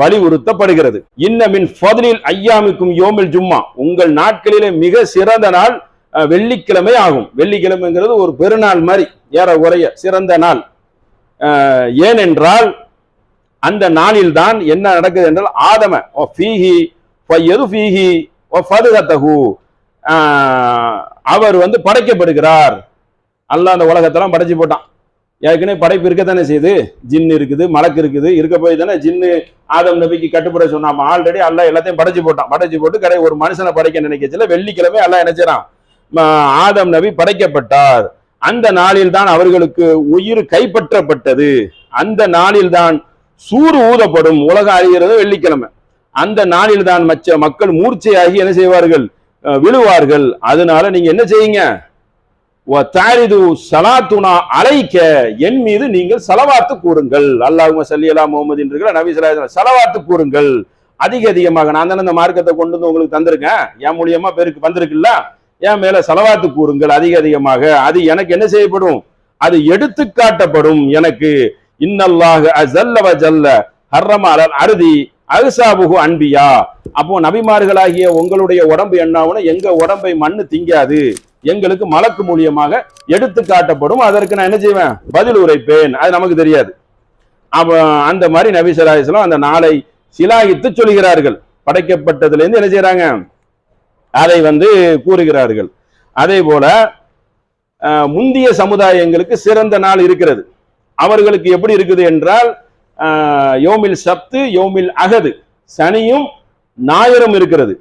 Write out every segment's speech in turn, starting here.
வலியுறுத்தப்படுகிறது. இன்னமின் ஃபத்லில் ஐயாமிக்கும் யோமில் ஜும்மா, உங்கள் நாட்களிலே மிக சிறந்த நாள் வெள்ளிக்கிழமை ஆகும். வெள்ளிக்கிழமைங்கிறது ஒரு பெருநாள் மாதிரி, ஏறக்குறைய சிறந்த நாள். ஏனென்றால் அந்த நாளில் தான் என்ன நடக்குது என்றால் ஆதம அவர் படைக்கப்படுகிறார். அல்லாஹ் அந்த உலகத்தெல்லாம் படைச்சு போட்டான். ஏற்கனவே படைப்பு இருக்கத்தானே செய்யுது, ஜின்னு இருக்குது, மலக்கு இருக்குது, இருக்க போய் தானே ஜின்னு ஆதம் நபிக்கு கட்டுப்பட சொன்னாம. ஆல்ரெடி அல்லாஹ் எல்லாத்தையும் படைச்சு போட்டான். படைச்சு போட்டு ஒரு மனுஷனை படைக்க நினைக்கல, வெள்ளிக்கிழமை அல்லாஹ் நினைச்சான் ஆதம் நபி படைக்கப்பட்டார். அந்த நாளில் தான் அவர்களுக்கு உயிர் கைப்பற்றப்பட்டது. அந்த நாளில் தான் சூறு ஊதப்படும். உலகம் அறிகிறது வெள்ளிக்கிழமை. அந்த நாளில் தான் மற்ற மக்கள் மூர்ச்சையாகி என்ன செய்வார்கள், விழுவார்கள். அதனால நீங்க என்ன செய்யுங்க, சலாத்துனா அலைக்க, என் மீது நீங்கள் சலவாத்து கூறுங்கள். அல்லாஹும்ம ஸல்லி அலா முஹம்மதின் இருக்கிற நபி ஸல்லல்லாஹு அலைஹி வஸல்லம் சலவாத்து கூறுங்கள் அதிகமாக. நான் தானே இந்த மார்க்கத்தை கொண்டு வந்து உங்களுக்கு தந்திருக்கேன், என் மூலியமா பேருக்கு வந்திருக்குல்ல, என் மேல சலவாத்து கூறுங்கள் அதிகமாக. அது எனக்கு என்ன செய்யப்படும், அது எடுத்து காட்டப்படும் எனக்கு. இன்னல்லாஹு அஸல்ல வ ஜல்ல ஹர்ரம அலல் அர்தி அஹ்சாபுஹு அன்பியா. அப்போ நபிமார்களாகிய உங்களுடைய உடம்பு என்னாவுன்னா எங்க உடம்பை மண்ணு திங்காது, எங்களுக்கு மலக்கு மூலியமாக எடுத்து காட்டப்படும். அதற்கு நான் என்ன செய்வேன், பதில் உரைப்பேன். அது நமக்கு தெரியாது. அப்ப அந்த மாதிரி நபி ஸல்லல்லாஹு அலைஹி வஸல்லம் அந்த நாளை சிலாகித்து சொல்கிறார்கள். படைக்கப்பட்டதுல இருந்து என்ன செய்யறாங்க, அதை கூறுகிறார்கள். அதே போல முந்திய சமுதாயங்களுக்கு சிறந்த நாள் இருக்கிறது. அவர்களுக்கு எப்படி இருக்குது என்றால் யோமில் சப்து யோமில் அகது, சனியும் ஞாயிறும் இருக்கிறது.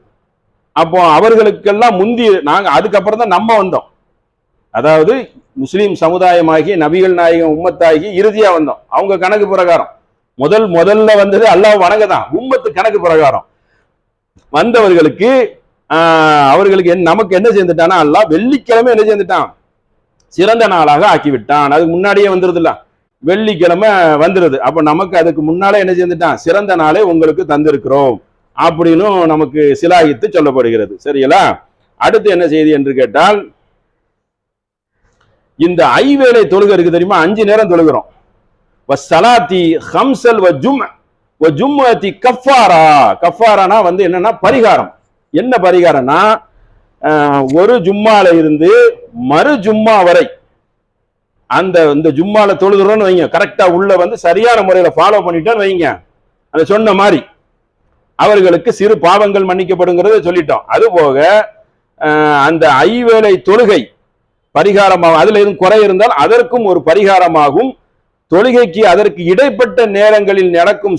அப்போ அவர்களுக்கெல்லாம் முந்தி நாங்க அதுக்கப்புறம் தான் நம்ம வந்தோம். அதாவது முஸ்லீம் சமுதாயமாகி நபிகள் நாயகம் உம்மத்தாகி இறுதியா வந்தோம். அவங்க கணக்கு பிரகாரம் முதல்ல வந்தது அல்லாஹ் வணங்க தான், உம்மத்து கணக்கு பிரகாரம் வந்தவர்களுக்கு அவர்களுக்கு நமக்கு என்ன செஞ்சுட்டானா அல்லாஹ் வெள்ளிக்கிழமை என்ன செஞ்சுட்டான், சிறந்த நாளாக ஆக்கிவிட்டான். அதுக்கு முன்னாடியே வந்துருது இல்ல, வெள்ளிக்கிழமை வந்துருது. அப்ப நமக்கு அதுக்கு முன்னாலே என்ன செஞ்சுட்டான், சிறந்த நாளே உங்களுக்கு தந்திருக்கிறோம் அப்படின்னு நமக்கு சிலாகித்து சொல்லப்படுகிறது. சரிங்களா? அடுத்து என்ன செய்தி என்று கேட்டால், இந்த ஐவேளை தொழுகை இருக்கு தெரியுமா, 5 நேரம் தொழுகிறோம். வஸ்ஸலாத்தி ஹம்ஸல் வஜும்மதி கஃபாரா. கஃபாரானா என்னன்னா பரிகாரம். என்ன பரிகாரம்னா, ஒரு ஜும்மால இருந்து மறு ஜும்மா வரை இந்த ஜும்மால தொழுகிறோம்னு வைங்க, கரெக்டா உள்ள சரியான முறையில ஃபாலோ பண்ணிட்டோன்னு வைங்க, அந்த சொன்ன மாதிரி அவர்களுக்கு சிறு பாவங்கள் மன்னிக்கப்படுங்கிறத சொல்லிட்டோம். அது போக அந்த ஐவேளை தொழுகை பரிகாரமாகும். அதுல எதுவும் குறை இருந்தால் அதற்கும் ஒரு பரிகாரமாகும். தொழுகைக்கு அதற்கு இடைப்பட்ட நேரங்களில் நடக்கும்